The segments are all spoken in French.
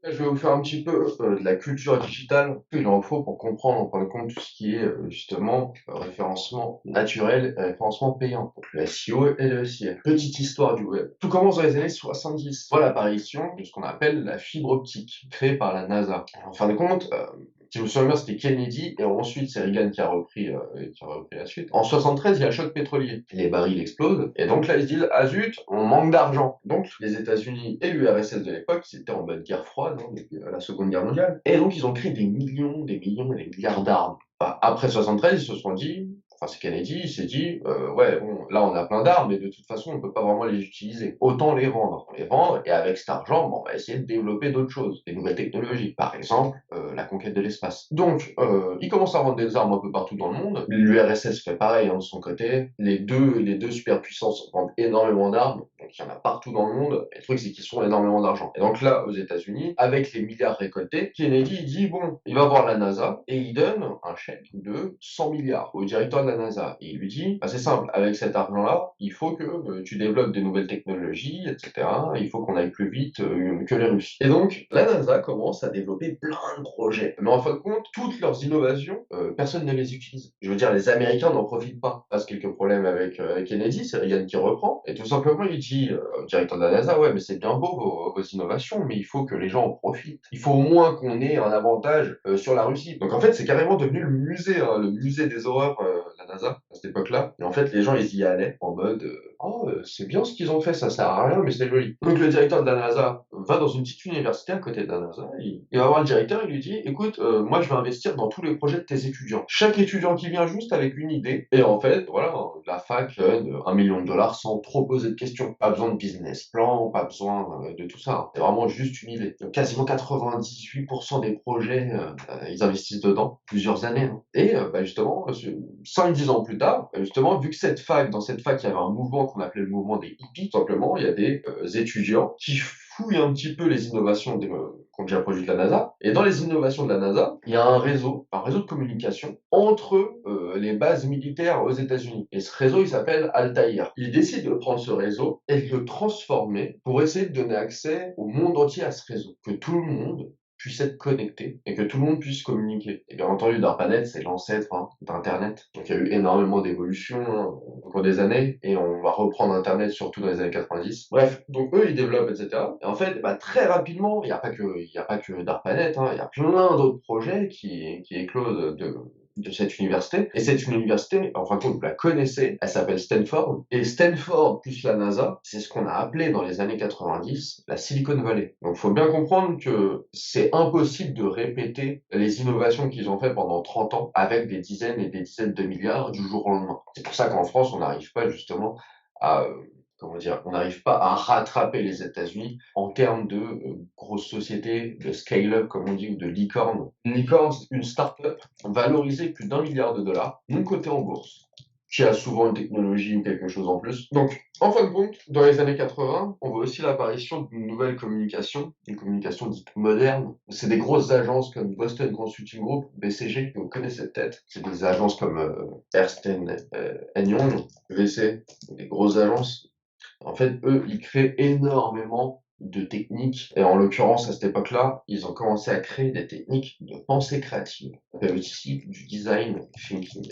Je vais vous faire un petit peu de la culture digitale. Il en faut pour comprendre en fin de compte tout ce qui est justement référencement naturel et référencement payant. Donc le SEO et le SEA. Petite histoire du web. Tout commence dans les années 70. Voilà l'apparition de ce qu'on appelle la fibre optique, créée par la NASA. En fin de compte, si je me souviens bien, c'était Kennedy, et ensuite c'est Reagan qui a repris la suite. En 73, il y a le choc pétrolier. Les barils explosent, et donc là, ils se disent, ah zut, on manque d'argent. Donc, les États-Unis et l'URSS de l'époque, ils étaient en mode guerre froide, hein, depuis la Seconde Guerre mondiale. Et donc, ils ont créé des millions et des milliards d'armes. Bah, après 73, ils se sont dit, enfin c'est Kennedy, il s'est dit, ouais, bon, là on a plein d'armes, mais de toute façon on peut pas vraiment les utiliser. Autant les vendre. Les vendre, et avec cet argent, bon, on va essayer de développer d'autres choses, des nouvelles technologies. Par exemple, la conquête de l'espace. Donc, ils commencent à vendre des armes un peu partout dans le monde. L'URSS fait pareil, hein, de son côté. Les deux superpuissances vendent énormément d'armes, donc il y en a partout dans le monde. Et le truc, c'est qu'ils font énormément d'argent. Et donc là, aux États-Unis, avec les milliards récoltés, Kennedy il dit, bon, il va voir la NASA, et il donne un chèque de 100 milliards au directeur de la NASA. Et il lui dit, bah, c'est simple, avec cet argent-là, il faut que tu développes des nouvelles technologies, etc. Il faut qu'on aille plus vite que les Russes. Et donc, la NASA commence à développer plein de projets. Mais en fin de compte, toutes leurs innovations, personne ne les utilise. Je veux dire, les Américains n'en profitent pas. Il passe quelques problèmes avec Kennedy, c'est Reagan qui reprend. Et tout simplement, il dit au directeur de la NASA, ouais, mais c'est bien beau vos innovations, mais il faut que les gens en profitent. Il faut au moins qu'on ait un avantage sur la Russie. Donc en fait, c'est carrément devenu le musée, hein, le musée des horreurs, la NASA, à cette époque-là. Et en fait, les gens, ils y allaient en mode, oh, c'est bien ce qu'ils ont fait, ça sert à rien, mais c'est joli. Donc le directeur de la NASA va dans une petite université à côté de la NASA, il va voir le directeur, il lui dit, écoute, moi je vais investir dans tous les projets de tes étudiants. Chaque étudiant qui vient juste avec une idée, et en fait, voilà, la fac donne 1 million de dollars sans trop poser de questions. Pas besoin de business plan, pas besoin de tout ça. C'est vraiment juste une idée. Donc, quasiment 98% des projets, ils investissent dedans plusieurs années, hein. Et bah, justement, 5-10 ans plus tard, justement, vu que dans cette fac, il y avait un mouvement qu'on appelait le mouvement des hippies, tout simplement, il y a des étudiants qui fouillent un petit peu les innovations qu'ont déjà produites la NASA. Et dans les innovations de la NASA, il y a un réseau de communication entre les bases militaires aux États-Unis. Et ce réseau, il s'appelle Altair. Ils décident de prendre ce réseau et de le transformer pour essayer de donner accès au monde entier à ce réseau. Que tout le monde puisse être connecté et que tout le monde puisse communiquer. Et bien entendu, DARPANET, c'est l'ancêtre, hein, d'Internet. Donc il y a eu énormément d'évolutions, hein, au cours des années, et on va reprendre Internet surtout dans les années 90. Bref, donc eux, ils développent, etc. Et en fait, bah, très rapidement, il y a pas que DARPANET, hein, il y a plein d'autres projets qui éclosent de cette université. Et cette université, en fin de compte, vous la connaissez, elle s'appelle Stanford. Et Stanford plus la NASA, c'est ce qu'on a appelé dans les années 90 la Silicon Valley. Donc, faut bien comprendre que c'est impossible de répéter les innovations qu'ils ont fait pendant 30 ans avec des dizaines et des dizaines de milliards du jour au lendemain. C'est pour ça qu'en France, on n'arrive pas justement à comment dire, on n'arrive pas à rattraper les États-Unis en termes de grosses sociétés, de scale-up, comme on dit, ou de licorne. Une licorne, c'est une start-up valorisée plus d'1 milliard de dollars, non cotée en bourse, qui a souvent une technologie ou quelque chose en plus. Donc, en fin de compte, dans les années 80, on voit aussi l'apparition d'une nouvelle communication, une communication dite moderne. C'est des grosses agences comme Boston Consulting Group, BCG, que vous connaissez peut-être. C'est des agences comme Ernst Young, VC, des grosses agences. En fait, eux, ils créent énormément de techniques. Et en l'occurrence, à cette époque-là, ils ont commencé à créer des techniques de pensée créative. Ça fait aussi du design thinking.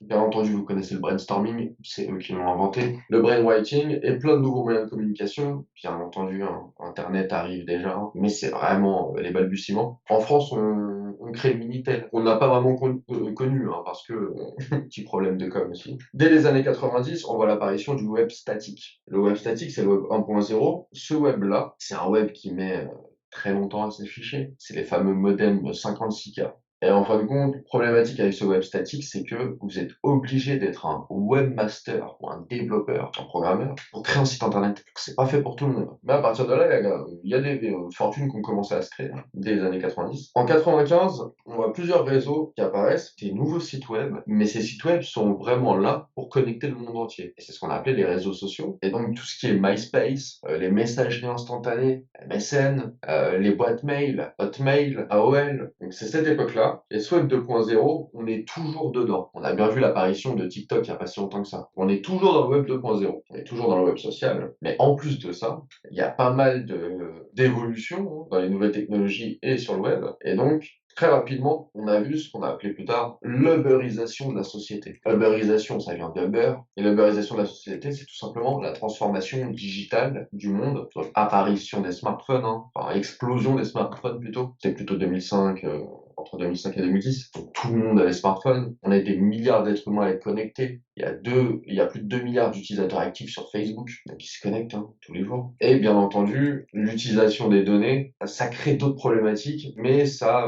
Bien entendu, vous connaissez le brainstorming, c'est eux qui l'ont inventé. Le brainwriting et plein de nouveaux moyens de communication. Bien entendu, hein, Internet arrive déjà, mais c'est vraiment les balbutiements. En France, on crée Minitel, qu'on n'a pas vraiment connu, hein, parce que petit problème de com aussi. Dès les années 90, on voit l'apparition du web statique. Le web statique, c'est le web 1.0. Ce web-là, c'est un web qui met très longtemps à s'afficher. C'est les fameux modems 56K. Et en fin de compte, problématique avec ce web statique, c'est que vous êtes obligé d'être un webmaster ou un développeur, un programmeur, pour créer un site internet. C'est pas fait pour tout le monde. Mais à partir de là, il y a des fortunes qui ont commencé à se créer, hein, dès les années 90. En 95, on voit plusieurs réseaux qui apparaissent, des nouveaux sites web, mais ces sites web sont vraiment là pour connecter le monde entier. Et c'est ce qu'on a appelé les réseaux sociaux. Et donc tout ce qui est MySpace, les messageries instantanées, MSN, les boîtes mail, Hotmail, AOL. Donc c'est cette époque-là cas. Et ce Web 2.0, on est toujours dedans. On a bien vu l'apparition de TikTok il n'y a pas si longtemps que ça. On est toujours dans le Web 2.0. On est toujours dans le web social. Mais en plus de ça, il y a pas mal d'évolutions dans les nouvelles technologies et sur le web. Et donc, très rapidement, on a vu ce qu'on a appelé plus tard l'uberisation de la société. Uberisation, ça vient d'Uber, et l'uberisation de la société, c'est tout simplement la transformation digitale du monde, donc apparition des smartphones, enfin explosion des smartphones plutôt, c'est plutôt 2005, entre 2005 et 2010, donc tout le monde a les smartphones, on a des milliards d'êtres humains à être connectés, il y a plus de 2 milliards d'utilisateurs actifs sur Facebook, donc qui se connectent tous les jours. Et bien entendu, l'utilisation des données, ça crée d'autres problématiques, mais ça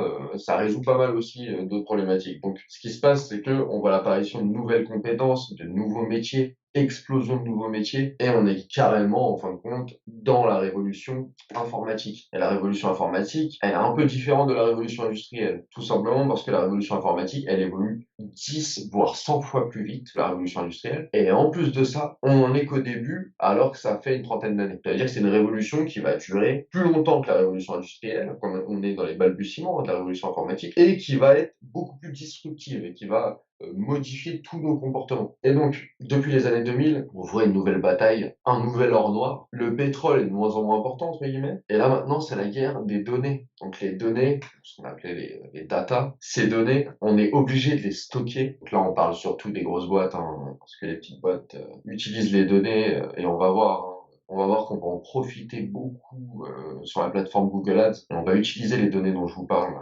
résout pas mal aussi d'autres problématiques. Donc, ce qui se passe, c'est que on voit l'apparition de nouvelles compétences, de nouveaux métiers, explosion de nouveaux métiers, et on est carrément, en fin de compte, dans la révolution informatique. Et la révolution informatique, elle est un peu différente de la révolution industrielle, tout simplement parce que la révolution informatique, elle évolue 10 voire 100 fois plus vite que la révolution industrielle. Et en plus de ça, on en est qu'au début, alors que ça fait une trentaine d'années. C'est-à-dire que c'est une révolution qui va durer plus longtemps que la révolution industrielle, quand on est dans les balbutiements de la révolution informatique, et qui va être beaucoup plus disruptive et qui va modifier tous nos comportements. Et donc, depuis les années 2000, on voit une nouvelle bataille, un nouvel or noir. Le pétrole est de moins en moins important, entre guillemets. Et là, maintenant, c'est la guerre des données. Donc, les données, ce qu'on appelait les data, ces données, on est obligé de les stocker. Donc là, on parle surtout des grosses boîtes, parce que les petites boîtes utilisent les données, et on va voir, on va voir qu'on va en profiter beaucoup sur la plateforme Google Ads. Et on va utiliser les données dont je vous parle.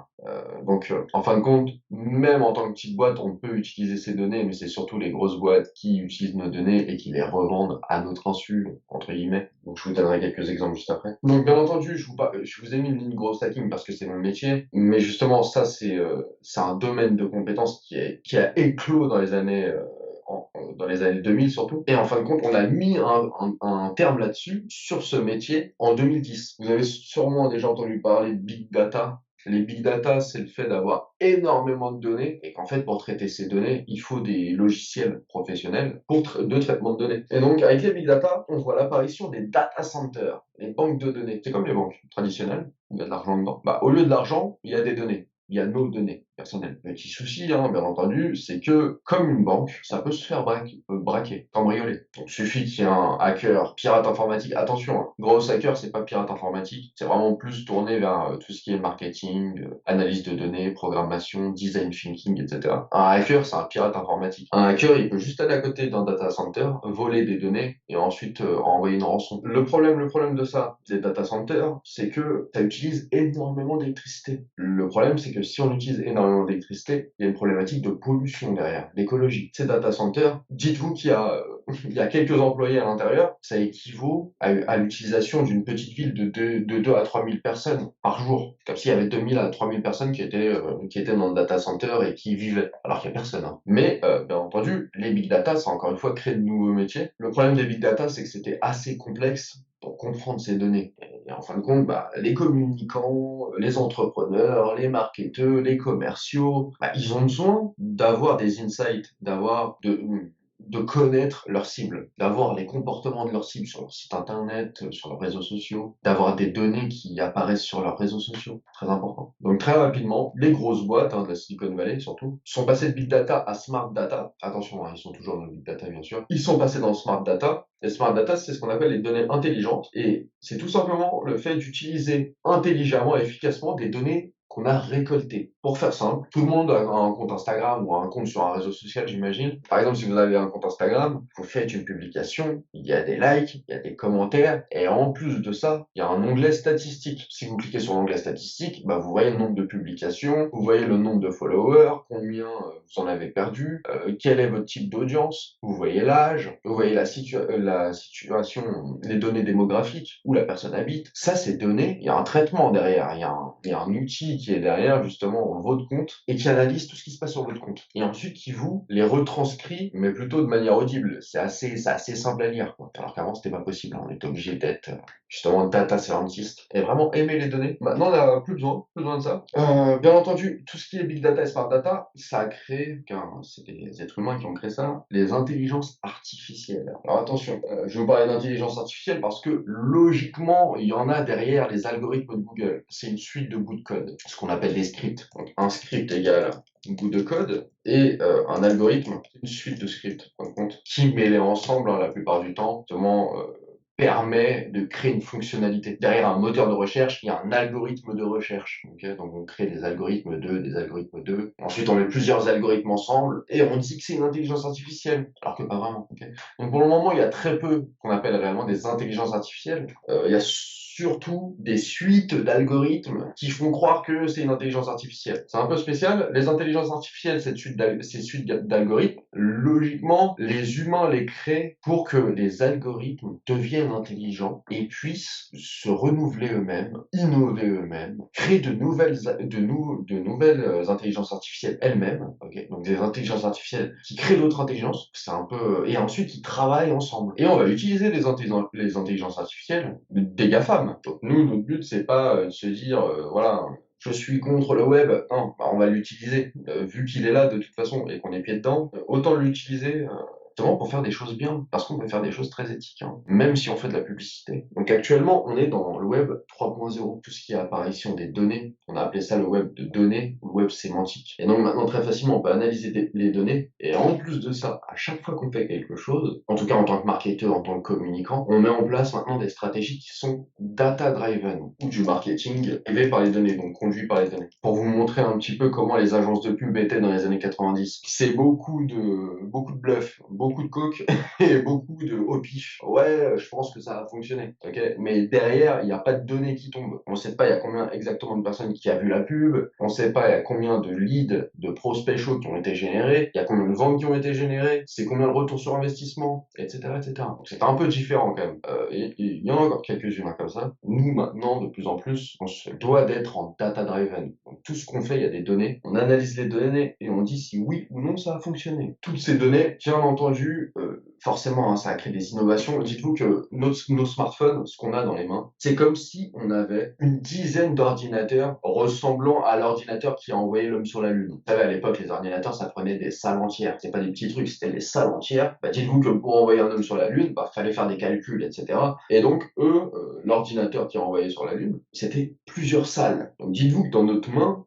Donc, en fin de compte, même en tant que petite boîte, on peut utiliser ces données, mais c'est surtout les grosses boîtes qui utilisent nos données et qui les revendent à notre insu, entre guillemets. Donc, je vous donnerai quelques exemples juste après. Donc, bien entendu, je vous ai mis une ligne gros hacking parce que c'est mon métier, mais justement, ça, c'est un domaine de compétences qui a éclos dans les années dans les années 2000 surtout. Et en fin de compte, on a mis un terme là-dessus, sur ce métier, en 2010. Vous avez sûrement déjà entendu parler de Big Data. Les big data, c'est le fait d'avoir énormément de données et qu'en fait, pour traiter ces données, il faut des logiciels professionnels de traitement de données. Et donc, avec les big data, on voit l'apparition des data centers, les banques de données. C'est comme les banques traditionnelles, où il y a de l'argent dedans. Bah, au lieu de l'argent, il y a des données. Il y a nos données personnelles. Le petit souci, bien entendu, c'est que, comme une banque, ça peut se faire braquer, cambrioler. Donc, il suffit qu'il y ait un hacker, pirate informatique. Attention, gros hacker, c'est pas pirate informatique. C'est vraiment plus tourné vers tout ce qui est marketing, analyse de données, programmation, design thinking, etc. Un hacker, c'est un pirate informatique. Un hacker, il peut juste aller à côté d'un data center, voler des données et ensuite envoyer une rançon. Le problème de ça, des data centers, c'est que ça utilise énormément d'électricité. Le problème, c'est que si on utilise énormément d'électricité, il y a une problématique de pollution derrière, d'écologie. Ces data centers, dites-vous qu'il y a il y a quelques employés à l'intérieur, ça équivaut à l'utilisation d'une petite ville de 2 à 3 000 personnes par jour. Comme s'il y avait 2 000 à 3 000 personnes qui étaient dans le data center et qui vivaient, alors qu'il n'y a personne. Mais, bien entendu, les big data, ça a encore une fois créé de nouveaux métiers. Le problème des big data, c'est que c'était assez complexe pour comprendre ces données. Et en fin de compte, bah, les communicants, les entrepreneurs, les marketeurs, les commerciaux, bah, ils ont besoin d'avoir des insights, de connaître leur cible, d'avoir les comportements de leur cible sur leur site internet, sur leurs réseaux sociaux, d'avoir des données qui apparaissent sur leurs réseaux sociaux. Très important. Donc très rapidement, les grosses boîtes, de la Silicon Valley surtout, sont passées de big data à smart data. Attention, ils sont toujours dans le big data bien sûr. Ils sont passés dans le smart data. Et smart data, c'est ce qu'on appelle les données intelligentes. Et c'est tout simplement le fait d'utiliser intelligemment et efficacement des données qu'on a récolté. Pour faire simple, tout le monde a un compte Instagram ou un compte sur un réseau social, j'imagine. Par exemple, si vous avez un compte Instagram, vous faites une publication, il y a des likes, il y a des commentaires, et en plus de ça, il y a un onglet statistique. Si vous cliquez sur l'onglet statistique, bah, vous voyez le nombre de publications, vous voyez le nombre de followers, combien vous en avez perdu, quel est votre type d'audience, vous voyez l'âge, vous voyez la situation, les données démographiques, où la personne habite. Ça, ces données, il y a un traitement derrière, il y a un outil qui est derrière justement votre compte et qui analyse tout ce qui se passe sur votre compte. Et ensuite qui vous les retranscrit, mais plutôt de manière audible. C'est assez simple à lire, quoi. Alors qu'avant c'était pas possible, on était obligé d'être justement data scientist et vraiment aimer les données. Maintenant on n'a plus besoin de ça. Bien entendu, tout ce qui est big data et smart data, ça a créé, car c'est des êtres humains qui ont créé ça, les intelligences artificielles. Alors attention, je vais vous parler d'intelligence artificielle parce que logiquement, il y en a derrière les algorithmes de Google. C'est une suite de bouts de code. ce qu'on appelle des scripts. Donc, un script égale un bout de code et un algorithme, une suite de scripts, en fin de compte, qui mêlés ensemble, hein, la plupart du temps, justement, permet de créer une fonctionnalité. Derrière un moteur de recherche, il y a un algorithme de recherche. Okay, donc on crée des algorithmes 2, des algorithmes 2. Ensuite, on met plusieurs algorithmes ensemble et on dit que c'est une intelligence artificielle, alors que pas vraiment. Okay, donc pour le moment, il y a très peu qu'on appelle réellement des intelligences artificielles. Il y a surtout des suites d'algorithmes qui font croire que c'est une intelligence artificielle. C'est un peu spécial. Les intelligences artificielles, ces suites d'algorithmes, logiquement, les humains les créent pour que les algorithmes deviennent intelligents et puissent se renouveler eux-mêmes, innover eux-mêmes, créer de nouvelles intelligences artificielles elles-mêmes. Okay, donc des intelligences artificielles qui créent d'autres intelligences. C'est un peu et ensuite ils travaillent ensemble. Et on va utiliser les intelligences artificielles des GAFAM. Donc nous, notre but, c'est pas de se dire, voilà, je suis contre le web. Non, bah, on va l'utiliser. Vu qu'il est là de toute façon et qu'on est pied dedans, autant l'utiliser justement pour faire des choses bien, parce qu'on peut faire des choses très éthiques, hein, même si on fait de la publicité. Donc actuellement, on est dans le web 3.0, tout ce qui est apparition des données. On a appelé ça le web de données, ou le web sémantique. Et donc maintenant, très facilement, on peut analyser les données, et en plus de ça, à chaque fois qu'on fait quelque chose, en tout cas en tant que marketeur, en tant que communicant, on met en place maintenant des stratégies qui sont data-driven, ou du marketing drivé par les données, donc conduit par les données. Pour vous montrer un petit peu comment les agences de pub étaient dans les années 90, c'est beaucoup de bluff, beaucoup de coke et beaucoup de au pif. Ouais, je pense que ça va fonctionner. Ok, mais derrière, il n'y a pas de données qui tombent. On ne sait pas il y a combien exactement de personnes qui a vu la pub. On ne sait pas il y a combien de leads, de prospects chauds qui ont été générés. Il y a combien de ventes qui ont été générées. C'est combien de retours sur investissement, etc., etc. Donc c'est un peu différent quand même. Et il y en a encore quelques-unes comme ça. Nous maintenant, de plus en plus, on se doit d'être en data driven. Donc tout ce qu'on fait, il y a des données. On analyse les données et on dit si oui ou non ça a fonctionné. Toutes ces données, bien entendu, forcément, hein, ça a créé des innovations. Dites-vous que nos smartphones, ce qu'on a dans les mains, c'est comme si on avait une dizaine d'ordinateurs ressemblant à l'ordinateur qui a envoyé l'homme sur la Lune. Vous savez, à l'époque, les ordinateurs, ça prenait des salles entières. C'est pas des petits trucs, c'était des salles entières. Bah, dites-vous que pour envoyer un homme sur la Lune, bah, fallait faire des calculs, etc. Et donc, eux, l'ordinateur qui a envoyé sur la Lune, c'était plusieurs salles. Donc, dites-vous que dans notre main,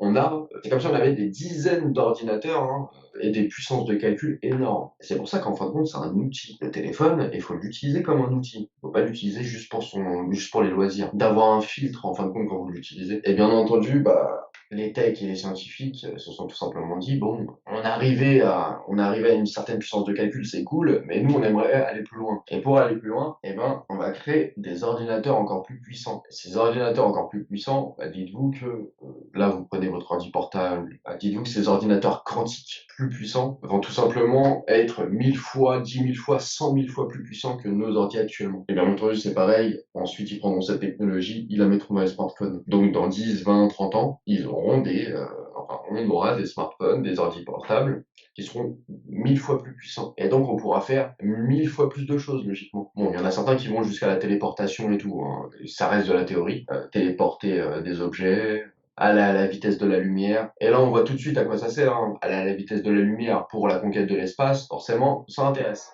c'est comme si on avait des dizaines d'ordinateurs, hein, et des puissances de calcul énormes. C'est pour ça qu'en fin de compte, c'est un outil. Le téléphone, il faut l'utiliser comme un outil. Il faut pas l'utiliser juste pour les loisirs. D'avoir un filtre, en fin de compte, quand vous l'utilisez. Et bien entendu, bah, les techs et les scientifiques se sont tout simplement dit, bon, on est arrivé à une certaine puissance de calcul, c'est cool, mais nous, on aimerait aller plus loin. Et pour aller plus loin, eh ben, on va créer des ordinateurs encore plus puissants. Et ces ordinateurs encore plus puissants, bah, dites-vous que, là, vous prenez votre ordi portable, bah, dites-vous que ces ordinateurs quantiques plus puissants vont tout simplement être 1000 fois, 10 000 fois, 100 000 fois plus puissants que nos ordi actuellement. Et bien entendu, c'est pareil. Ensuite, ils prendront cette technologie, ils la mettront dans les smartphones. Donc, dans 10, 20, 30 ans, on aura des smartphones, des ordi portables qui seront 1000 fois plus puissants. Et donc, on pourra faire 1000 fois plus de choses, logiquement. Bon, il y en a certains qui vont jusqu'à la téléportation et tout, hein. Ça reste de la théorie. Téléporter des objets, aller à la vitesse de la lumière. Et là, on voit tout de suite à quoi ça sert, hein. Aller à la vitesse de la lumière pour la conquête de l'espace, forcément, ça intéresse.